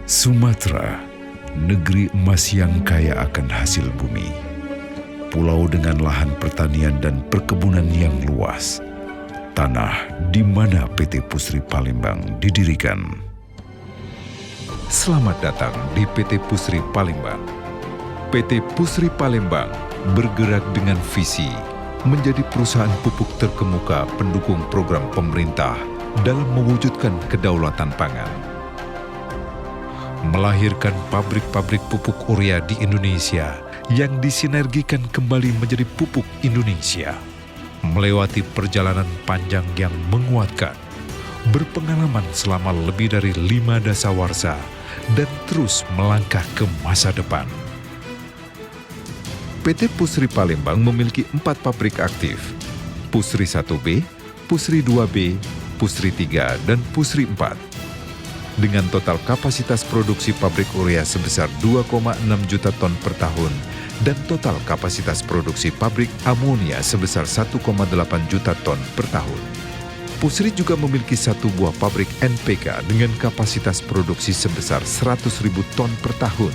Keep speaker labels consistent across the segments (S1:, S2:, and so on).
S1: Sumatera, negeri emas yang kaya akan hasil bumi. Pulau dengan lahan pertanian dan perkebunan yang luas. Tanah di mana PT Pusri Palembang didirikan. Selamat datang di PT Pusri Palembang. PT Pusri Palembang bergerak dengan visi menjadi perusahaan pupuk terkemuka pendukung program pemerintah dalam mewujudkan kedaulatan pangan. Melahirkan pabrik-pabrik pupuk urea di Indonesia yang disinergikan kembali menjadi pupuk Indonesia. Melewati perjalanan panjang yang menguatkan, berpengalaman selama lebih dari 5 dasawarsa, dan terus melangkah ke masa depan. PT Pusri Palembang memiliki 4 pabrik aktif, Pusri 1B, Pusri 2B, Pusri 3, dan Pusri 4. Dengan total kapasitas produksi pabrik urea sebesar 2,6 juta ton per tahun dan total kapasitas produksi pabrik amonia sebesar 1,8 juta ton per tahun. Pusri juga memiliki 1 buah pabrik NPK dengan kapasitas produksi sebesar 100.000 ton per tahun.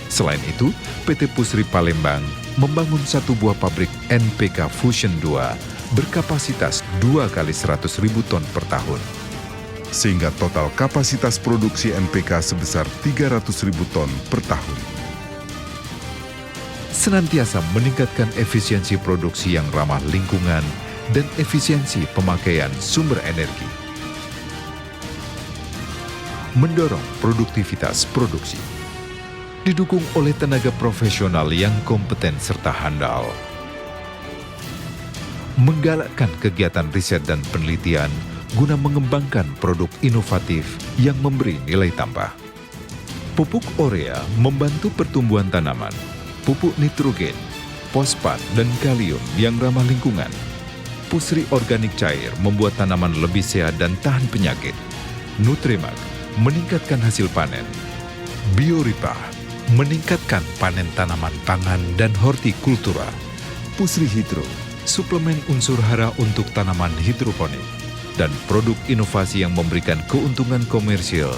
S1: Selain itu, PT Pusri Palembang membangun 1 buah pabrik NPK Fusion 2 berkapasitas 2 kali 100.000 ton per tahun. Sehingga total kapasitas produksi NPK sebesar 300.000 ton per tahun. Senantiasa meningkatkan efisiensi produksi yang ramah lingkungan dan efisiensi pemakaian sumber energi. Mendorong produktivitas produksi. Didukung oleh tenaga profesional yang kompeten serta handal. Menggalakkan kegiatan riset dan penelitian guna mengembangkan produk inovatif yang memberi nilai tambah. Pupuk urea membantu pertumbuhan tanaman, pupuk nitrogen, fosfat, dan kalium yang ramah lingkungan. Pusri organik cair membuat tanaman lebih sehat dan tahan penyakit. Nutrimag meningkatkan hasil panen. Bioripah meningkatkan panen tanaman pangan dan hortikultura. Pusri Hidro, suplemen unsur hara untuk tanaman hidroponik. Dan produk inovasi yang memberikan keuntungan komersial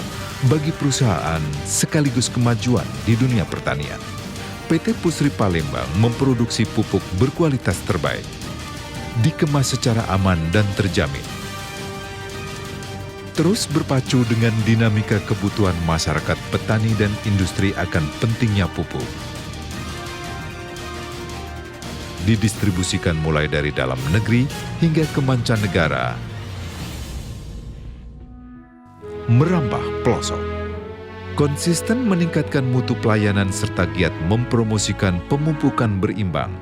S1: bagi perusahaan sekaligus kemajuan di dunia pertanian. PT Pusri Palembang memproduksi pupuk berkualitas terbaik, dikemas secara aman dan terjamin. Terus berpacu dengan dinamika kebutuhan masyarakat petani dan industri akan pentingnya pupuk. Didistribusikan mulai dari dalam negeri hingga ke mancanegara, merambah pelosok. Konsisten meningkatkan mutu pelayanan serta giat mempromosikan pemupukan berimbang.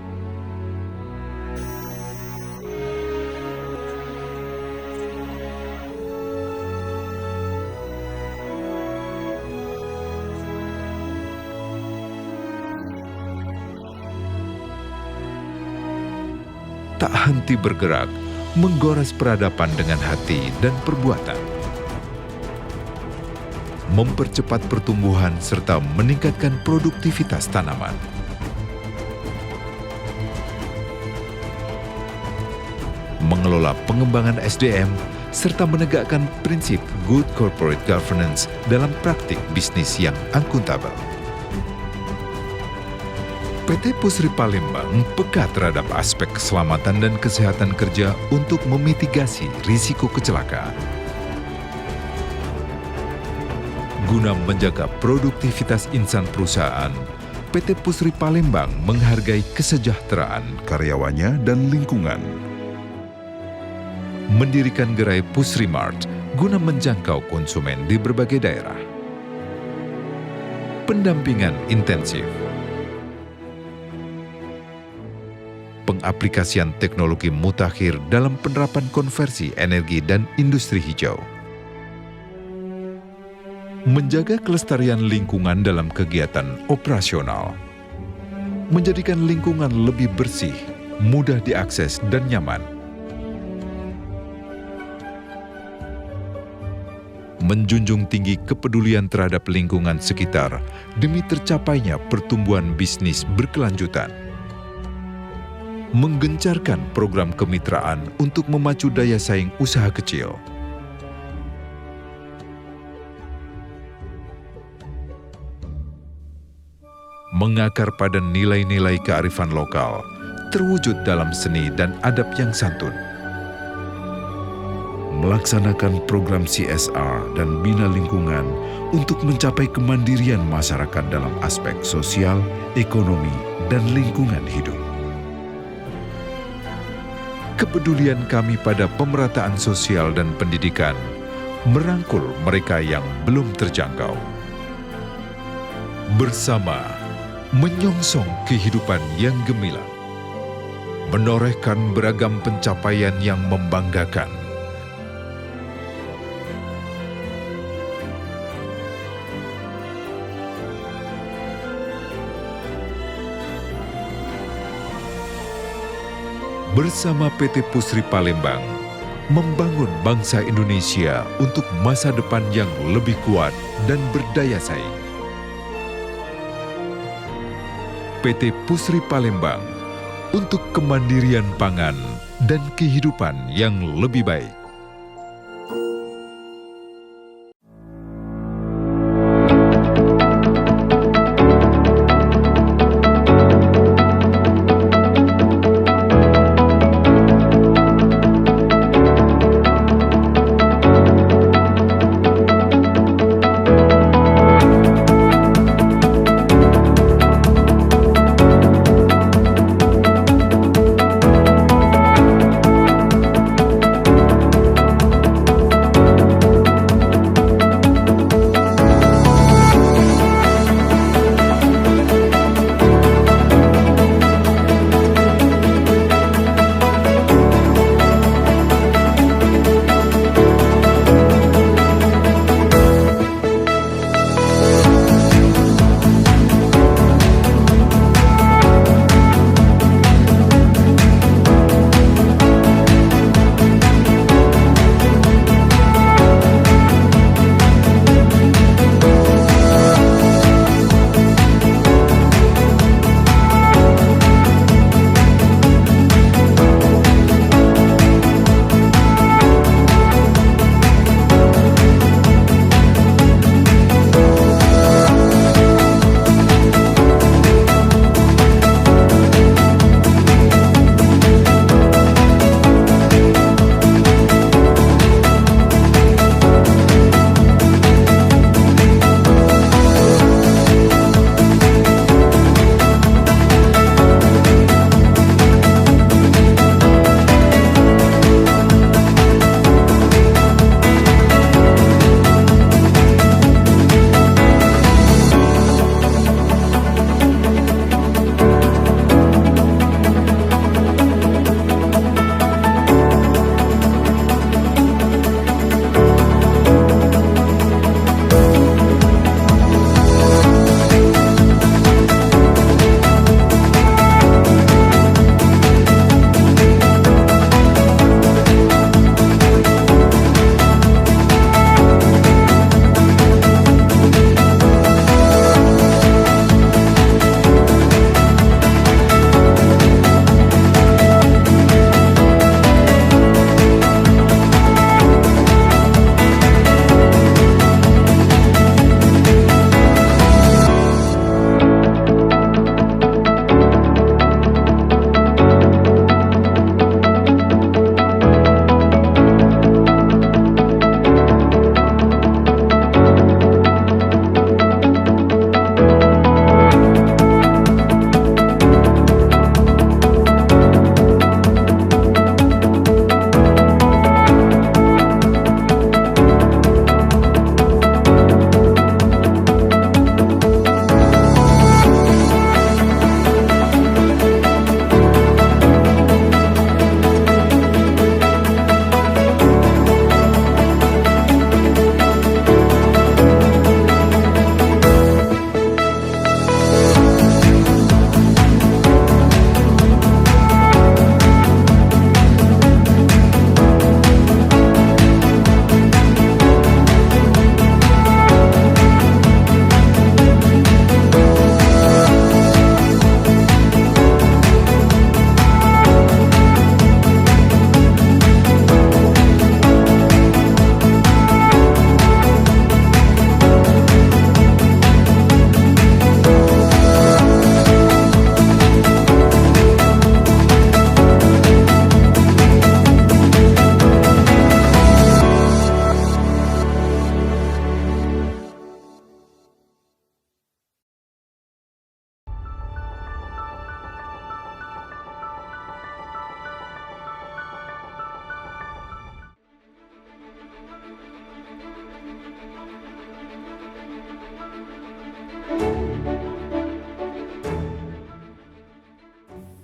S1: Tak henti bergerak, menggores peradaban dengan hati dan perbuatan. Mempercepat pertumbuhan serta meningkatkan produktivitas tanaman. Mengelola pengembangan SDM serta menegakkan prinsip good corporate governance dalam praktik bisnis yang akuntabel. PT Pusri Palembang peka terhadap aspek keselamatan dan kesehatan kerja untuk memitigasi risiko kecelakaan. Guna menjaga produktivitas insan perusahaan, PT Pusri Palembang menghargai kesejahteraan karyawannya dan lingkungan. Mendirikan gerai Pusri Mart guna menjangkau konsumen di berbagai daerah. Pendampingan intensif. Pengaplikasian teknologi mutakhir dalam penerapan konversi energi dan industri hijau. Menjaga kelestarian lingkungan dalam kegiatan operasional. Menjadikan lingkungan lebih bersih, mudah diakses dan nyaman. Menjunjung tinggi kepedulian terhadap lingkungan sekitar demi tercapainya pertumbuhan bisnis berkelanjutan. Menggencarkan program kemitraan untuk memacu daya saing usaha kecil. mengakar pada nilai-nilai kearifan lokal, terwujud dalam seni dan adab yang santun. Melaksanakan program CSR dan bina lingkungan untuk mencapai kemandirian masyarakat dalam aspek sosial, ekonomi, dan lingkungan hidup. Kepedulian kami pada pemerataan sosial dan pendidikan merangkul mereka yang belum terjangkau. Bersama, menyongsong kehidupan yang gemilang, menorehkan beragam pencapaian yang membanggakan. Bersama PT Pusri Palembang, membangun bangsa Indonesia untuk masa depan yang lebih kuat dan berdaya saing. PT Pusri Palembang untuk kemandirian pangan dan kehidupan yang lebih baik.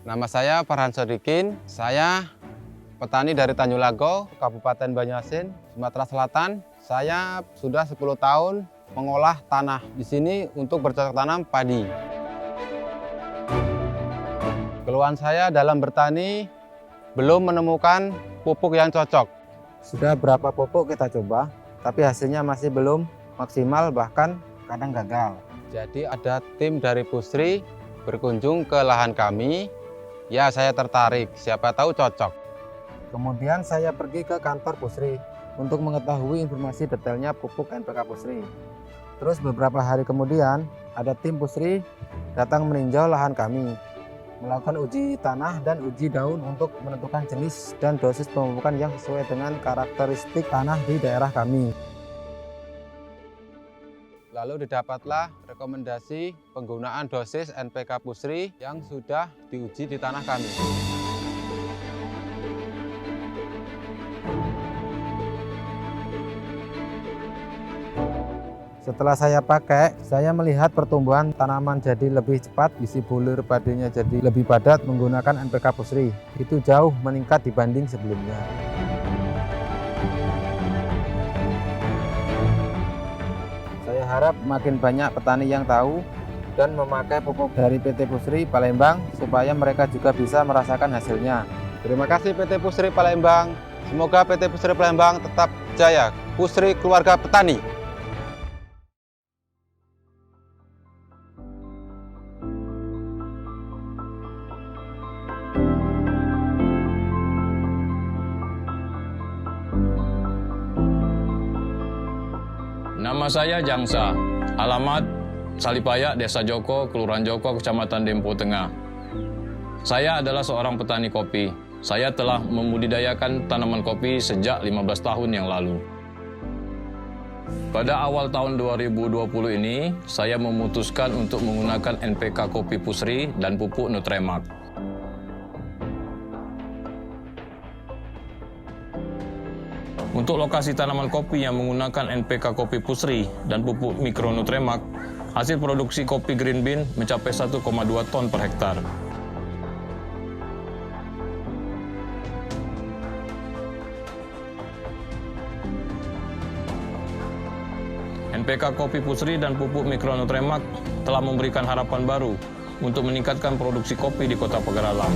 S2: Nama saya Farhan Sodikin, saya petani dari Tanjung Lago, Kabupaten Banyuasin, Sumatera Selatan. Saya sudah 10 tahun mengolah tanah di sini untuk bercocok tanam padi. Keluhan saya dalam bertani belum menemukan pupuk yang cocok. Sudah berapa pupuk kita coba, tapi hasilnya masih belum maksimal, bahkan kadang gagal. Jadi ada tim dari Pusri berkunjung ke lahan kami. Ya, saya tertarik, siapa tahu cocok. Kemudian saya pergi ke kantor Pusri untuk mengetahui informasi detailnya pupuk NPK Pusri. Terus beberapa hari kemudian ada tim Pusri datang meninjau lahan kami, melakukan uji tanah dan uji daun untuk menentukan jenis dan dosis pemupukan yang sesuai dengan karakteristik tanah di daerah kami. Lalu didapatlah rekomendasi penggunaan dosis NPK Pusri yang sudah diuji di tanah kami. Setelah saya pakai, saya melihat pertumbuhan tanaman jadi lebih cepat, isi bulir padinya jadi lebih padat menggunakan NPK Pusri. Itu jauh meningkat dibanding sebelumnya. Saya harap makin banyak petani yang tahu dan memakai pupuk dari PT Pusri Palembang supaya mereka juga bisa merasakan hasilnya. Terima kasih PT Pusri Palembang. Semoga PT Pusri Palembang tetap jaya. Pusri keluarga petani.
S3: Nama saya Jangsa, alamat Salipayak, Desa Joko, Kelurahan Joko, Kecamatan Dempo Tengah. Saya adalah seorang petani kopi. Saya telah membudidayakan tanaman kopi sejak 15 tahun yang lalu. Pada awal tahun 2020 ini, saya memutuskan untuk menggunakan NPK Kopi Pusri dan pupuk Nutremak. Untuk lokasi tanaman kopi yang menggunakan NPK Kopi Pusri dan pupuk Mikronutremak, hasil produksi kopi green bean mencapai 1,2 ton per hektar. NPK Kopi Pusri dan pupuk Mikronutremak telah memberikan harapan baru untuk meningkatkan produksi kopi di Kota Pagaralam.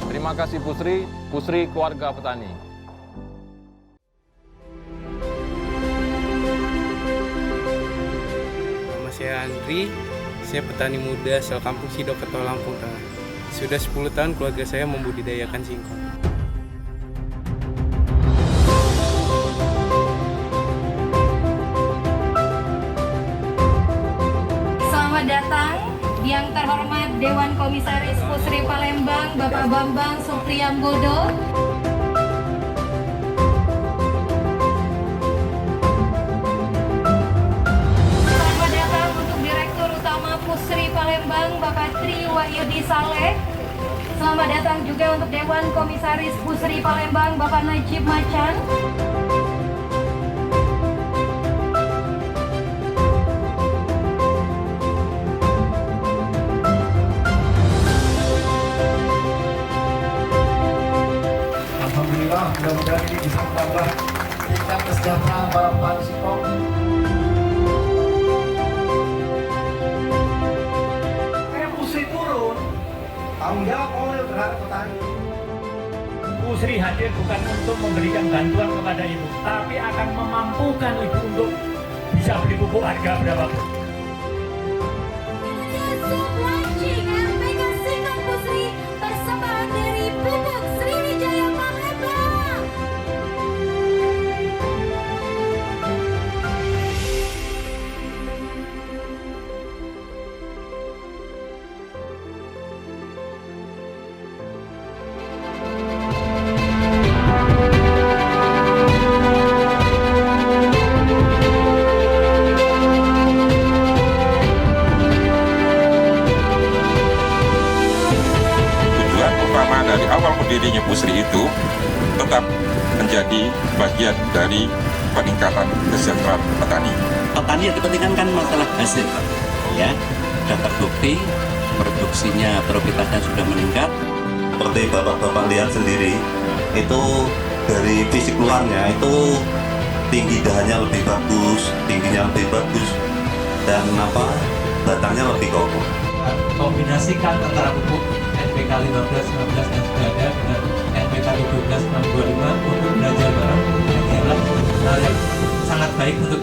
S3: Terima kasih Pusri, Pusri keluarga petani.
S4: Nama saya Andri, saya petani muda asal kampung Sidokerto, Lampung Tengah. Sudah 10 tahun keluarga saya membudidayakan singkong.
S5: Selamat datang yang terhormat Dewan Komisaris Pusri Palembang, Bapak Bambang Supriyambodo. Selamat datang untuk Direktur Utama Pusri Palembang, Bapak Tri Wahyudi Saleh. Selamat datang juga untuk Dewan Komisaris Pusri Palembang, Bapak Najib Macan.
S6: Alhamdulillah, mudah-mudahan ini bisa menambah tingkat kesejahteraan para petani singkong. Pusri turun, tanggung jawab oleh terhadap petani.
S7: Pusri hadir bukan untuk memberikan bantuan kepada ibu, tapi akan memampukan ibu untuk bisa beli pupuk harga berapapun.
S8: menjadi bagian dari peningkatan kesejahteraan petani.
S9: Petani yang dipentingkan kan masalah hasil, ya. Sudah terbukti produksinya, produktivitasnya sudah meningkat.
S10: Seperti bapak-bapak lihat sendiri, itu dari fisik luarnya itu tinggi dahannya lebih bagus, tingginya lebih bagus, dan batangnya lebih kokoh.
S11: Kombinasikan antara pupuk NPK 15-19 yang sudah ada dengan NPK 12-625 untuk belajar bareng, ini adalah hal yang sangat baik untuk